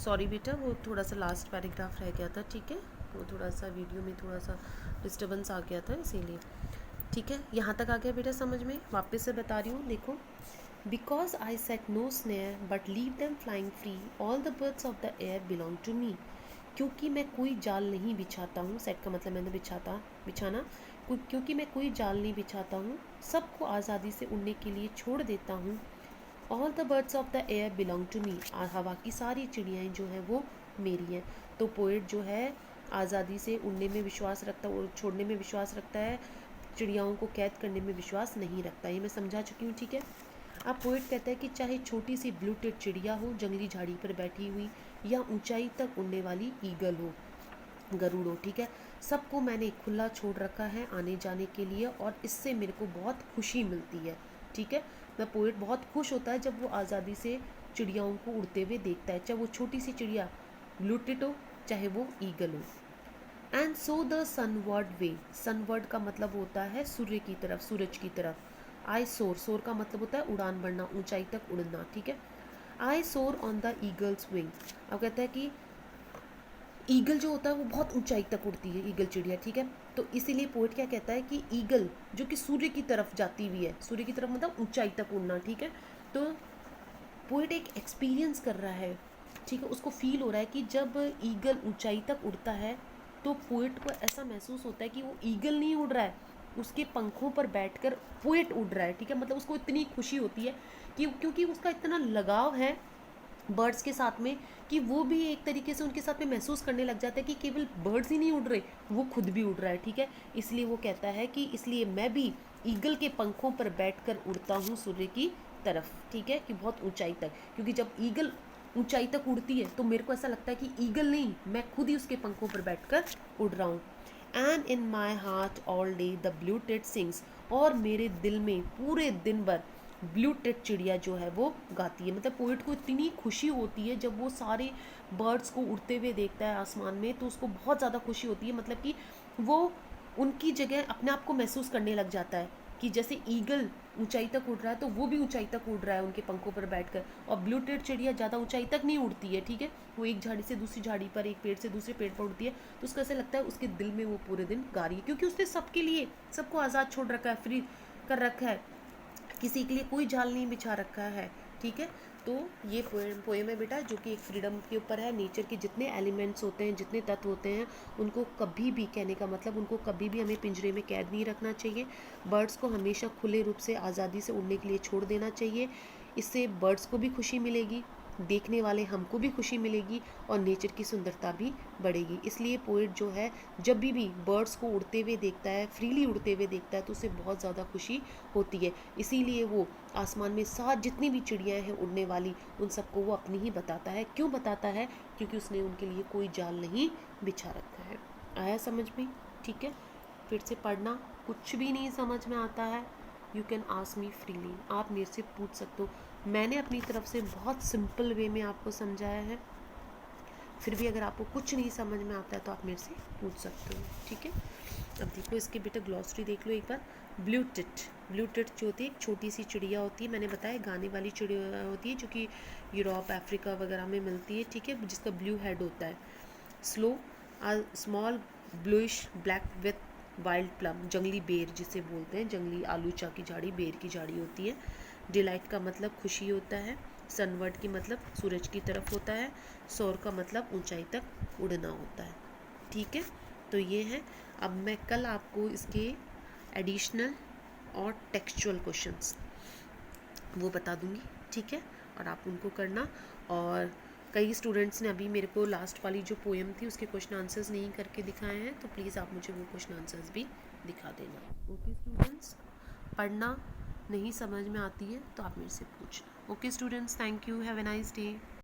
Sorry बेटा, वो थोड़ा सा लास्ट पैराग्राफ रह गया था, ठीक है, वो थोड़ा सा वीडियो में थोड़ा सा डिस्टर्बेंस आ गया था इसीलिए। ठीक है, यहाँ तक आ गया बेटा समझ में? वापस से बता रही हूँ, देखो। Because I set no snare but leave them flying free, all the birds of the air belong to me. क्योंकि मैं कोई जाल नहीं बिछाता हूँ, सेट का मतलब मैंने बिछाना, क्योंकि मैं कोई जाल नहीं बिछाता हूँ, सबको आज़ादी से उड़ने के लिए छोड़ देता हूँ। All the birds of the air belong to me, हवा की सारी चिड़ियाँ जो हैं वो मेरी हैं। तो पोएट जो है आज़ादी से उड़ने में विश्वास रखता है और छोड़ने में विश्वास रखता है, चिड़ियाओं को कैद करने में विश्वास नहीं रखता। ये मैं समझा चुकी हूँ, ठीक है। अब पोएट कहता है कि चाहे छोटी सी ब्लू टिट चिड़िया हो जंगली झाड़ी पर बैठी हुई, या ऊंचाई तक उड़ने वाली ईगल हो, गरुड़ हो, ठीक है, सबको मैंने खुला छोड़ रखा है आने जाने के लिए, और इससे मेरे को बहुत खुशी मिलती है, ठीक है। मैं पोएट बहुत खुश होता है जब वो आज़ादी से चिड़ियाओं को उड़ते हुए देखता है, चाहे वो छोटी सी चिड़िया ब्लू टिट हो, चाहे वो ईगल हो। And so the sunward way, sunward का मतलब होता है सूर्य की तरफ, सूरज की तरफ। आई सोर, सोर का मतलब होता है उड़ान बढ़ना, ऊंचाई तक उड़ना, ठीक है। आई सोर ऑन द ईगल्स विंग। अब कहता है कि ईगल जो होता है वो बहुत ऊंचाई तक उड़ती है, ईगल चिड़िया, ठीक है। तो इसीलिए पोएट क्या कहता है कि ईगल जो कि सूर्य की तरफ जाती हुई है, सूर्य की तरफ मतलब ऊंचाई तक उड़ना, ठीक है। तो पोएट एक एक्सपीरियंस कर रहा है, ठीक है, उसको फील हो रहा है कि जब ईगल ऊंचाई तक उड़ता है तो पोएट को ऐसा महसूस होता है कि वो ईगल नहीं उड़ रहा है, उसके पंखों पर बैठकर पोएट उड़ रहा है, ठीक है। मतलब उसको इतनी खुशी होती है कि क्योंकि उसका इतना लगाव है बर्ड्स के साथ में कि वो भी एक तरीके से उनके साथ में महसूस करने लग जाता है कि केवल बर्ड्स ही नहीं उड़ रहे, वो खुद भी उड़ रहा है, ठीक है। इसलिए वो कहता है कि इसलिए मैं भी ईगल के पंखों पर बैठकर उड़ता हूँ सूर्य की तरफ, ठीक है, कि बहुत ऊंचाई तक, क्योंकि जब ईगल ऊंचाई तक उड़ती है तो मेरे को ऐसा लगता है कि ईगल नहीं, मैं खुद ही उसके पंखों पर बैठकर उड़ रहा हूँ। And in my heart all day the blue tit sings, और मेरे दिल में पूरे दिन भर ब्लू टिट चिड़िया जो है वो गाती है। मतलब पोइट को इतनी खुशी होती है जब वो सारे बर्ड्स को उड़ते हुए देखता है आसमान में, तो उसको बहुत ज़्यादा खुशी होती है, मतलब कि वो उनकी जगह अपने आप को महसूस करने लग जाता है कि जैसे ईगल ऊंचाई तक उड़ रहा है तो वो भी ऊंचाई तक उड़ रहा है उनके पंखों पर बैठकर। और ब्लू टिट चिड़िया ज़्यादा ऊंचाई तक नहीं उड़ती है, ठीक है, वो एक झाड़ी से दूसरी झाड़ी पर, एक पेड़ से दूसरे पेड़ पर उड़ती है। तो उसको ऐसा लगता है उसके दिल में वो पूरे दिन गा रही है, क्योंकि उसने सबके लिए सबको आज़ाद छोड़ रखा है, फ्री कर रखा है, किसी के लिए कोई जाल नहीं बिछा रखा है, ठीक है। तो ये पोएम है बेटा जो कि एक फ्रीडम के ऊपर है। नेचर के जितने एलिमेंट्स होते हैं, जितने तत्व होते हैं, उनको कभी भी, कहने का मतलब उनको कभी भी हमें पिंजरे में कैद नहीं रखना चाहिए। बर्ड्स को हमेशा खुले रूप से आज़ादी से उड़ने के लिए छोड़ देना चाहिए। इससे बर्ड्स को भी खुशी मिलेगी, देखने वाले हमको भी खुशी मिलेगी, और नेचर की सुंदरता भी बढ़ेगी। इसलिए पोएट जो है जब भी बर्ड्स को उड़ते हुए देखता है, फ्रीली उड़ते हुए देखता है, तो उसे बहुत ज़्यादा खुशी होती है। इसीलिए वो आसमान में जितनी भी चिड़ियाँ हैं उड़ने वाली, उन सबको वो अपनी ही बताता है। क्यों बताता है? क्योंकि उसने उनके लिए कोई जाल नहीं बिछा रखा है। आया समझ में? ठीक है, फिर से पढ़ना। कुछ भी नहीं समझ में आता है, you can ask me freely, आप मेरे से पूछ सकते हो। मैंने अपनी तरफ से बहुत सिंपल वे में आपको समझाया है, फिर भी अगर आपको कुछ नहीं समझ में आता है तो आप मेरे से पूछ सकते हो, ठीक है। अब देखो इसके बेटा ग्लॉसरी देख लो एक बार। ब्लू टिट, ब्लू टिट जो होती है एक छोटी सी चिड़िया होती है, मैंने बताया गाने वाली चिड़िया होती है जो कि यूरोप अफ्रीका वगैरह में मिलती है, ठीक है, जिसका ब्लू हेड होता है। Slow small bluish black with wild plum, जंगली बेर जिसे बोलते हैं, जंगली आलूचा की झाड़ी, बेर की झाड़ी होती है। डिलाइट का मतलब खुशी होता है। सनवर्ड की मतलब सूरज की तरफ होता है। सोर का मतलब ऊंचाई तक उड़ना होता है, ठीक है। तो ये है। अब मैं कल आपको इसके एडिशनल और टेक्सचुअल क्वेश्चंस वो बता दूंगी, ठीक है, और आप उनको करना। और कई स्टूडेंट्स ने अभी मेरे को लास्ट वाली जो पोएम थी उसके क्वेश्चन आंसर्स नहीं करके दिखाए हैं, तो प्लीज़ आप मुझे वो क्वेश्चन आंसर्स भी दिखा देना। ओके स्टूडेंट्स, पढ़ना नहीं समझ में आती है तो आप मेरे से पूछना। Okay students, thank you, have a nice day.